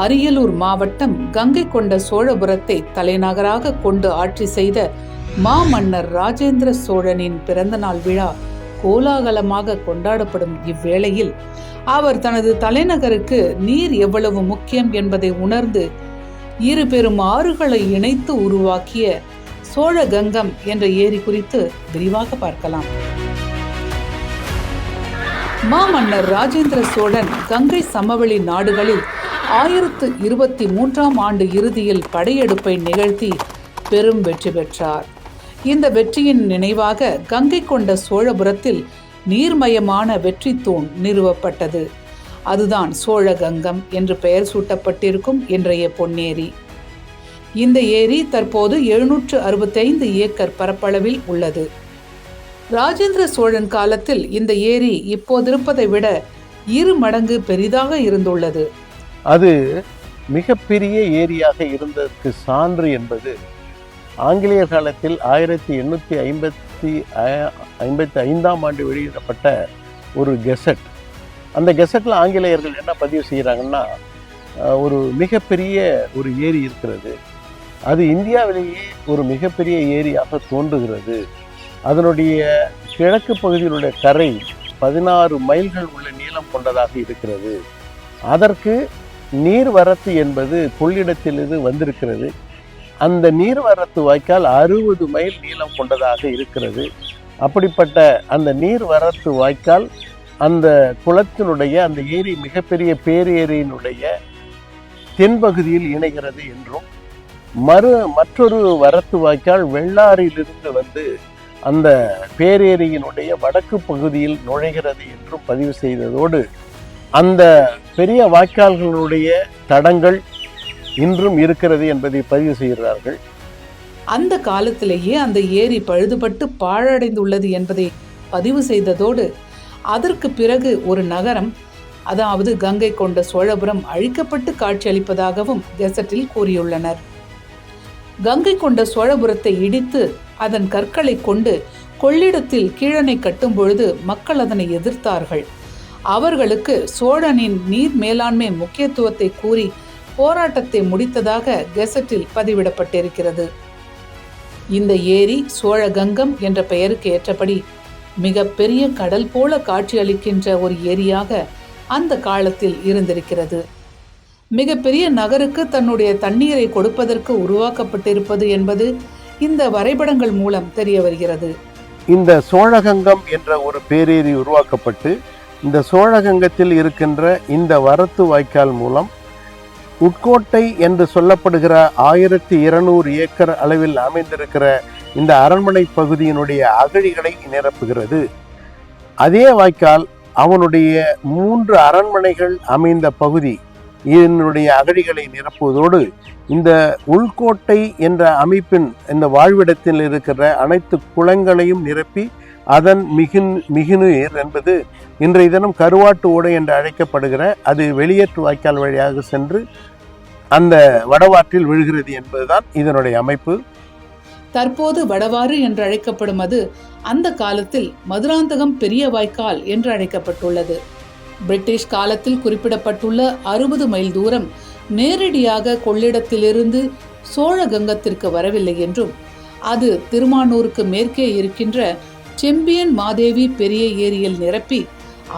அரியலூர் மாவட்டம் கங்கை கொண்ட சோழபுரத்தை தலைநகராக கொண்டு ஆட்சி செய்த மாமன்னர் ராஜேந்திர சோழனின் பிறந்தநாள் விழா கோலாகலமாக கொண்டாடப்படும் இவ்வேளையில் அவர் தனது தலைநகருக்கு நீர் எவ்வளவு முக்கியம் என்பதை உணர்ந்து இரு பெரும் ஆறுகளை இணைத்து உருவாக்கிய சோழகங்கம் என்ற ஏரி குறித்து விரிவாக பார்க்கலாம். மாமன்னர் ராஜேந்திர சோழன் கங்கை சமவெளி நாடுகளில் 1023ஆம் ஆண்டு இறுதியில் படையெடுப்பை நிகழ்த்தி பெரும் வெற்றி பெற்றார். இந்த வெற்றியின் நினைவாக கங்கை கொண்ட சோழபுரத்தில் நீர்மயமான வெற்றி தூண் நிறுவப்பட்டது. அதுதான் சோழகங்கம் என்று பெயர் சூட்டப்பட்டிருக்கும் இன்றைய பொன்னேரி. இந்த ஏரி தற்போது 765 ஏக்கர் பரப்பளவில் உள்ளது. ராஜேந்திர சோழன் காலத்தில் இந்த ஏரி இப்போதிருப்பதை விட 2 மடங்கு பெரிதாக இருந்துள்ளது. அது மிகப்பெரிய ஏரியாக இருந்ததற்கு சான்று என்பது ஆங்கிலேயர் காலத்தில் 1855ஆம் ஆண்டு வெளியிடப்பட்ட ஒரு கெசட். அந்த கெசட்டில் ஆங்கிலேயர்கள் என்ன பதிவு செய்கிறாங்கன்னா, ஒரு மிகப்பெரிய ஒரு ஏரி இருக்கிறது, அது இந்தியாவிலேயே ஒரு மிகப்பெரிய ஏரியாக தோன்றுகிறது, அதனுடைய கிழக்கு பகுதியிலுடைய கரை 16 மைல்கள் உள்ள நீளம் கொண்டதாக இருக்கிறது, அதற்கு நீர்வரத்து என்பது கொள்ளிடத்திலிருந்து வந்திருக்கிறது, அந்த நீர்வரத்து வாய்க்கால் 60 மைல் நீளம் கொண்டதாக இருக்கிறது, அப்படிப்பட்ட அந்த நீர்வரத்து வாய்க்கால் அந்த குளத்தினுடைய அந்த ஏரி மிகப்பெரிய பேரேரியினுடைய தென்பகுதியில் இணைகிறது என்றும், மற்றொரு வரத்து வாய்க்கால் வெள்ளாறிலிருந்து வந்து அந்த பேரேரியினுடைய வடக்கு பகுதியில் நுழைகிறது என்றும் பதிவு செய்ததோடு, அந்த பெரிய வாய்க்கால்களுடைய தடங்கள் இன்றும் இருக்கிறது என்பதை பதிவு செய்கிறார்கள். அந்த காலத்திலேயே அந்த ஏரி பழுதுபட்டு பாழடைந்துள்ளது என்பதை பதிவு செய்ததோடு, அதற்கு பிறகு ஒரு நகரம், அதாவது கங்கை கொண்ட சோழபுரம் அழிக்கப்பட்டு காட்சியளிப்பதாகவும் கெசட்டில் கூறியுள்ளனர். கங்கை கொண்ட சோழபுரத்தை இடித்து அதன் கற்களை கொண்டு கொள்ளிடத்தில் கீழணை கட்டும் பொழுது மக்கள் அதனை எதிர்த்தார்கள். அவர்களுக்கு சோழனின் நீர் மேலாண்மை முக்கியத்துவத்தை கூறி போராட்டத்தை முடித்ததாக கெசட்டில் பதிவிடப்பட்டிருக்கிறது. இந்த ஏரி சோழகங்கம் என்ற பெயருக்கு ஏற்றபடி மிக பெரிய கடல் போல காட்சியளிக்கின்ற ஒரு ஏரியாக அந்த காலத்தில் இருந்திருக்கிறது. மிகப்பெரிய நகருக்கு தன்னுடைய தண்ணீரை கொடுப்பதற்கு உருவாக்கப்பட்டிருப்பது என்பது இந்த வரைபடங்கள் மூலம் தெரிய வருகிறது. இந்த சோழகங்கம் என்ற ஒரு பேரேரி உருவாக்கப்பட்டு இந்த சோழகங்கத்தில் இருக்கின்ற இந்த வரத்து வாய்க்கால் மூலம் உட்கோட்டை என்று சொல்லப்படுகிற 1200 ஏக்கர் அளவில் அமைந்திருக்கிற இந்த அரண்மனை பகுதியினுடைய அகழிகளை நிரப்புகிறது. அதே வாய்க்கால் அவனுடைய 3 அரண்மனைகள் அமைந்த பகுதி இதனுடைய அகழிகளை நிரப்புவதோடு, இந்த உள்கோட்டை என்ற அமைப்பின் இந்த வாழ்விடத்தில் இருக்கிற அனைத்து குளங்களையும் நிரப்பி அதன் மிகுநீர் என்பது இன்றைய தினம் கருவாட்டு ஓடை என்று அழைக்கப்படுகிற அது வெளியேற்று வாய்க்கால் வழியாக சென்று அந்த வடவாற்றில் விழுகிறது என்பதுதான் இதனுடைய அமைப்பு. தற்போது வடவாறு என்று அழைக்கப்படும் அது அந்த காலத்தில் மதுராந்தகம் பெரிய வாய்க்கால் என்று அழைக்கப்பட்டுள்ளது. பிரிட்டிஷ் காலத்தில் குறிப்பிடப்பட்டுள்ள 60 மைல் தூரம் நேரடியாக கொள்ளிடத்திலிருந்து சோழகங்கத்திற்கு வரவில்லை என்றும், அது திருமானூருக்கு மேற்கே இருக்கின்ற செம்பியன் மாதேவி பெரிய ஏரியில் நிரப்பி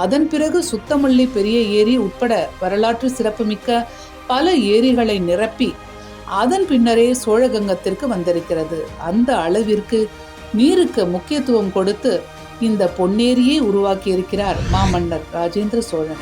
அதன் பிறகு சுத்தமல்லி பெரிய ஏரி உட்பட வரலாற்று சிறப்புமிக்க பல ஏரிகளை நிரப்பி அதன் பின்னரே சோழகங்கத்திற்கு வந்திருக்கிறது. அந்த அளவிற்கு நீருக்கு முக்கியத்துவம் கொடுத்து இந்த பொன்னேரியை உருவாக்கி இருக்கிறார் மாமன்னர் ராஜேந்திர சோழன்.